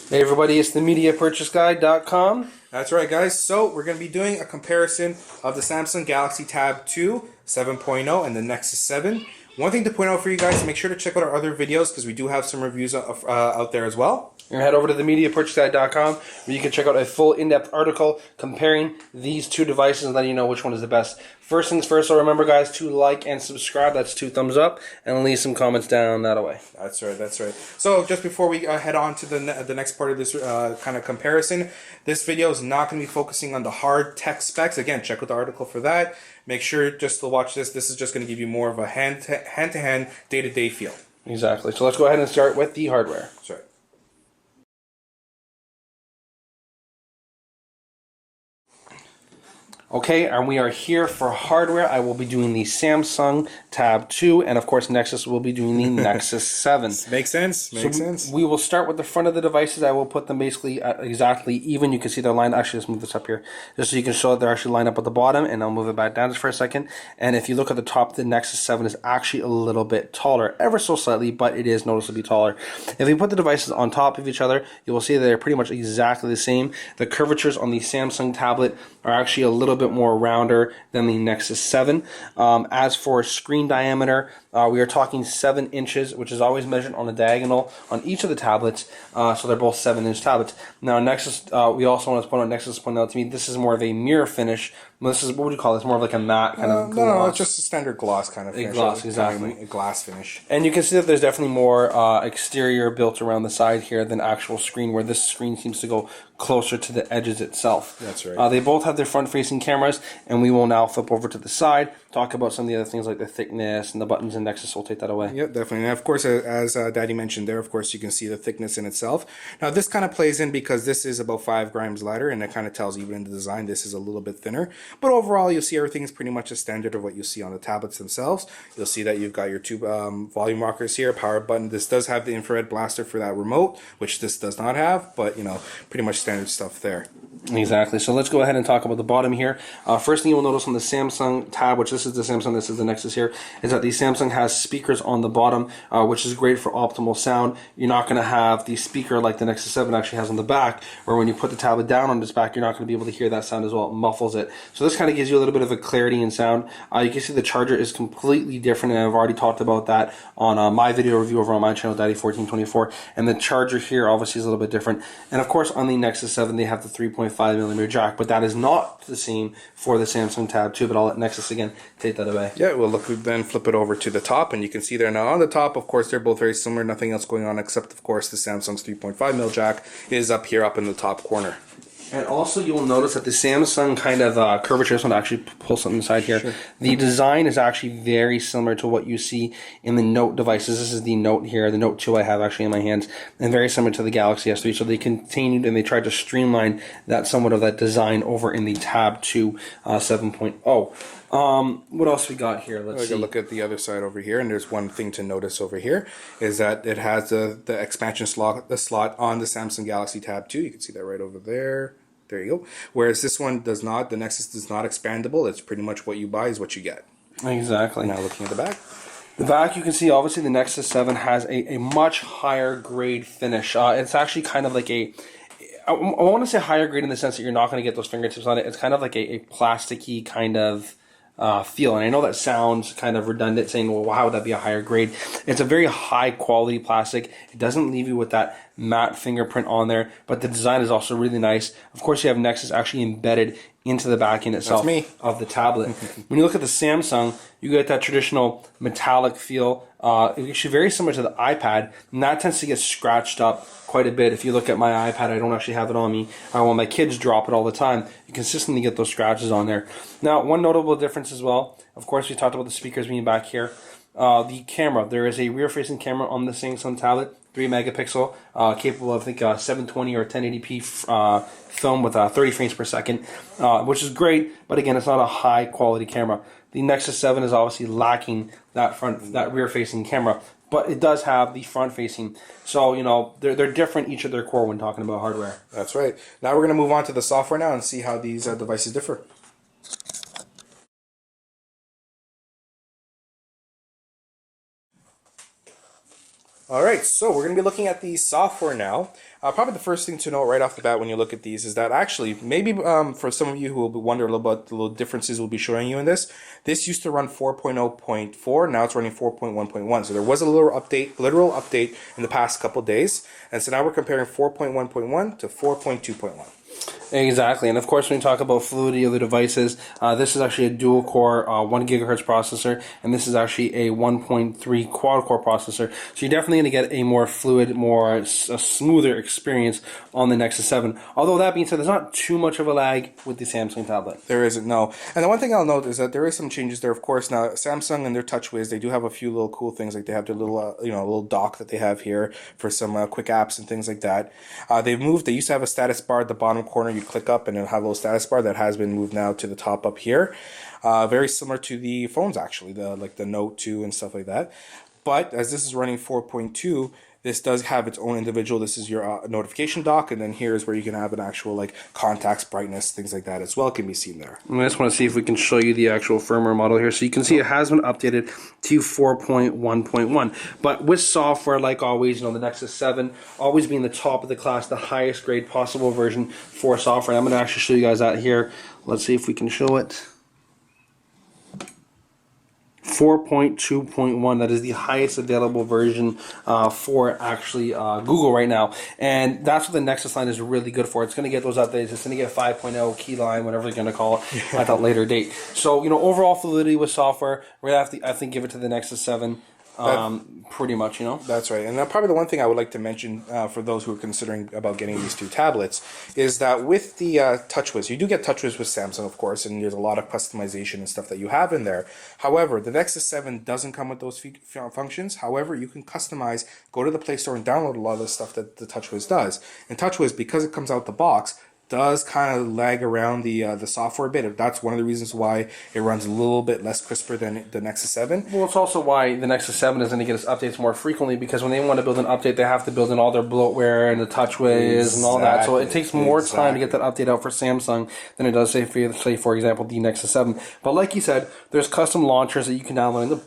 Hey everybody, it's the MediaPurchaseGuide.com. That's right, guys. So we're going to be doing a comparison of the Samsung Galaxy Tab 2 7.0 and the Nexus 7. One thing to point out for you guys, make sure to check out our other videos because we do have some reviews out there as well. You're going to head over to the MediaPurchaseGuide.com where you can check out a full in-depth article comparing these two devices and letting you know which one is the best. First things first, so remember guys to like and subscribe. That's 2 thumbs up, and leave some comments down that way. That's right, that's right. So just before we head on to the next part of this kind of comparison, this video is not going to be focusing on the hard tech specs. Again, check out the article for that. Make sure just to watch this. This is just going to give you more of a hand-to-hand, day-to-day feel. Exactly. So let's go ahead and start with the hardware. That's right. Okay, and we are here for hardware. I will be doing the Samsung Tab 2, and of course Nexus will be doing the Nexus 7. Makes sense. Makes sense. We will start with the front of the devices. I will put them basically exactly even. You can see they're lined. Actually, let's move this up here, just so you can show that they're actually lined up at the bottom, and I'll move it back down just for a second. And if you look at the top, the Nexus 7 is actually a little bit taller, ever so slightly, but it is noticeably taller. If you put the devices on top of each other, you will see that they're pretty much exactly the same. The curvatures on the Samsung tablet are actually a little bit more rounder than the Nexus 7. As for screen diameter, we are talking 7 inches, which is always measured on a diagonal on each of the tablets, so they're both 7-inch tablets. Now Nexus, we also want to point out, Nexus pointed out to me, this is more of a mirror finish. This is, what would you call this? More of like a matte kind of gloss. No, it's just a standard gloss kind of finish. A gloss, exactly. A glass finish. And you can see that there's definitely more exterior built around the side here than actual screen, where this screen seems to go closer to the edges itself. That's right. They both have their front-facing cameras, and we will now flip over to the side, talk about some of the other things like the thickness and the buttons, and Nexus will take that away. Yep, definitely. And of course, as Daddy mentioned there, of course, you can see the thickness in itself. Now, this kind of plays in because this is about 5 grams lighter, and it kind of tells you even in the design this is a little bit thinner. But overall, you'll see everything is pretty much a standard of what you see on the tablets themselves. You'll see that you've got your 2 volume rockers here, power button. This does have the infrared blaster for that remote, which this does not have, but, you know, pretty much standard stuff there. Exactly. So let's go ahead and talk about the bottom here. First thing you will notice on the Samsung Tab, which this is the Samsung, this is the Nexus here, is that the Samsung has speakers on the bottom, which is great for optimal sound. You're not going to have the speaker like the Nexus 7 actually has on the back, where when you put the tablet down on its back, you're not going to be able to hear that sound as well. It muffles it. So this kind of gives you a little bit of a clarity in sound. You can see the charger is completely different, and I've already talked about that on my video review over on my channel, Daddy1424. And the charger here obviously is a little bit different. And of course, on the Nexus 7, they have the 3.5mm jack, but that is not the same for the Samsung Tab 2, but I'll let Nexus again take that away. Yeah, well, look, then flip it over to the top, and you can see there now on the top, of course, they're both very similar, nothing else going on except, of course, the Samsung's 3.5mm jack is up here, up in the top corner. And also you will notice that the Samsung kind of curvature, I just want to actually pull something inside here. Sure. The design is actually very similar to what you see in the Note devices. This is the Note here, the Note 2 I have actually in my hands, and very similar to the Galaxy S3. So they continued and they tried to streamline that somewhat of that design over in the Tab 2 7.0. What else we got here? Let's see. Look at the other side over here, and there's one thing to notice over here is that it has the expansion slot, on the Samsung Galaxy Tab 2. You can see that right over there. There you go. Whereas this one does not. The Nexus is not expandable. It's pretty much what you buy is what you get. Exactly. Now looking at the back. The back, you can see obviously the Nexus 7 has a much higher grade finish. It's actually kind of like a, I want to say higher grade in the sense that you're not going to get those fingertips on it. It's kind of like a plasticky kind of feel. And I know that sounds kind of redundant saying, well, how would that be a higher grade? It's a very high quality plastic. It doesn't leave you with that matte fingerprint on there, but the design is also really nice. Of course, you have Nexus actually embedded into the back end itself of the tablet. When you look at the Samsung, you get that traditional metallic feel. It's actually very similar to the iPad, and that tends to get scratched up quite a bit. If you look at my iPad, I don't actually have it on me. When my kids drop it all the time, you consistently get those scratches on there. Now, one notable difference as well, of course, we talked about the speakers being back here. The camera, there is a rear-facing camera on the Samsung tablet, 3 megapixel, capable of, I think, 720 or 1080p film with 30 frames per second, which is great, but again, it's not a high-quality camera. The Nexus 7 is obviously lacking that rear-facing camera, but it does have the front-facing. So, you know, they're different each of their core when talking about hardware. That's right. Now we're going to move on to the software now and see how these devices differ. All right, so we're going to be looking at the software now. Probably the first thing to note right off the bat when you look at these is that actually, maybe for some of you who will be wondering about the little differences we'll be showing you in this used to run 4.0.4, now it's running 4.1.1. So there was a literal update in the past couple days, and so now we're comparing 4.1.1 to 4.2.1. Exactly, and of course when we talk about fluidity of the devices, this is actually a dual core 1 gigahertz processor, and this is actually a 1.3 quad core processor, so you're definitely going to get a more fluid, a smoother experience on the Nexus 7. Although that being said, there's not too much of a lag with the Samsung tablet. There isn't, no. And the one thing I'll note is that there is some changes there, of course. Now, Samsung and their TouchWiz, they do have a few little cool things, like they have their little, little dock that they have here for some quick apps and things like that. They used to have a status bar at the bottom corner. You click up and it'll have a little status bar that has been moved now to the top up here. Very similar to the phones, actually, like the Note 2 and stuff like that. But as this is running 4.2, this does have its own individual. This is your notification dock, and then here's where you can have an actual like contacts, brightness, things like that as well can be seen there. I just want to see if we can show you the actual firmware model here. So you can see it has been updated to 4.1.1. But with software, like always, the Nexus 7 always being the top of the class, the highest grade possible version for software. And I'm going to actually show you guys that here. Let's see if we can show it. 4.2.1, that is the highest available version for actually Google right now, and that's what the Nexus line is really good for. It's going to get those updates. It's going to get 5.0 key line, whatever they're going to call it, at that later date. So overall fluidity with software, we're going to have to, I think, give it to the Nexus 7. Pretty much, That's right. And probably the one thing I would like to mention for those who are considering about getting these two tablets is that with the TouchWiz, you do get TouchWiz with Samsung, of course, and there's a lot of customization and stuff that you have in there. However, the Nexus 7 doesn't come with those functions. However, you can customize, go to the Play Store and download a lot of the stuff that the TouchWiz does. And TouchWiz, because it comes out the box, does kind of lag around the software a bit. That's one of the reasons why it runs a little bit less crisper than the Nexus 7. Well, it's also why the Nexus 7 is going to get us updates more frequently, because when they want to build an update, they have to build in all their bloatware and the TouchWiz and all that. So it takes more time to get that update out for Samsung than it does, say, for example, the Nexus 7. But like you said, there's custom launchers that you can download in the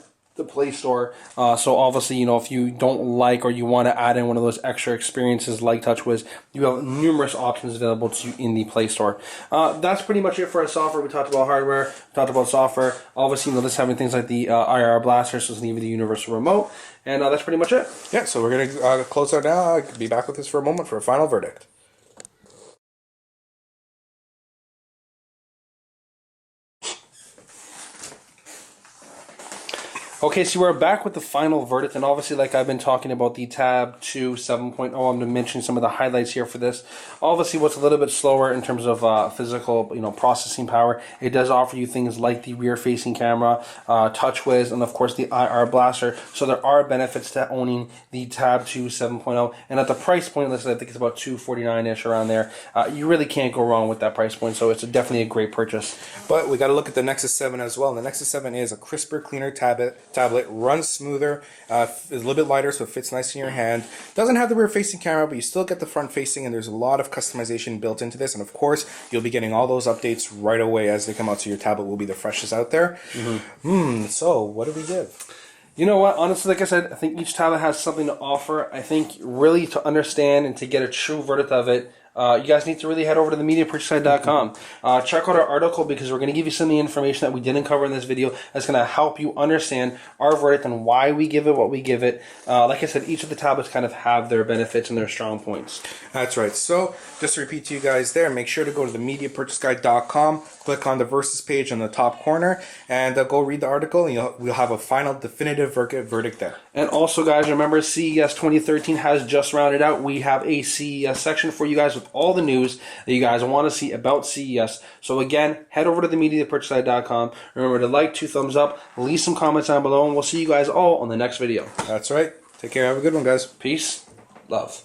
Play Store. So obviously, if you don't like or you want to add in one of those extra experiences like TouchWiz, you have numerous options available to you in the Play Store. That's pretty much it for our software. We talked about hardware, we talked about software. Obviously, this having things like the IR blaster, so it's even the universal remote, and that's pretty much it. Yeah, so we're going to close out now. I'll be back with this for a moment for a final verdict. Okay, so we're back with the final verdict, and obviously, like I've been talking about the Tab 2 7.0, I'm going to mention some of the highlights here for this. Obviously, what's a little bit slower in terms of physical, processing power, it does offer you things like the rear-facing camera, TouchWiz, and of course the IR blaster. So there are benefits to owning the Tab 2 7.0, and at the price point listed, I think it's about $249-ish around there. You really can't go wrong with that price point, so it's definitely a great purchase. But we got to look at the Nexus 7 as well. The Nexus 7 is a crisper, cleaner tablet, runs smoother, is a little bit lighter, so it fits nice in your hand. Doesn't have the rear-facing camera, but you still get the front-facing, and there's a lot of customization built into this. And of course, you'll be getting all those updates right away as they come out, so your tablet will be the freshest out there. So what do we give? You know what? Honestly, like I said, I think each tablet has something to offer. I think really to understand and to get a true verdict of it, you guys need to really head over to themediapurchasesite.com. Check out our article, because we're going to give you some of the information that we didn't cover in this video that's going to help you understand our verdict and why we give it what we give it. Like I said, each of the tablets kind of have their benefits and their strong points. That's right. So just to repeat to you guys there, make sure to go to themediapurchaseguide.com, click on the Versus page on the top corner, and go read the article, and we'll have a final definitive verdict there. And also, guys, remember CES 2013 has just rounded out. We have a CES section for you guys with all the news that you guys want to see about CES. So again, head over to themediapurchaseguide.com. Remember to like, 2 thumbs up, leave some comments down below, and we'll see you guys all on the next video. That's right. Take care. Have a good one, guys. Peace. Love.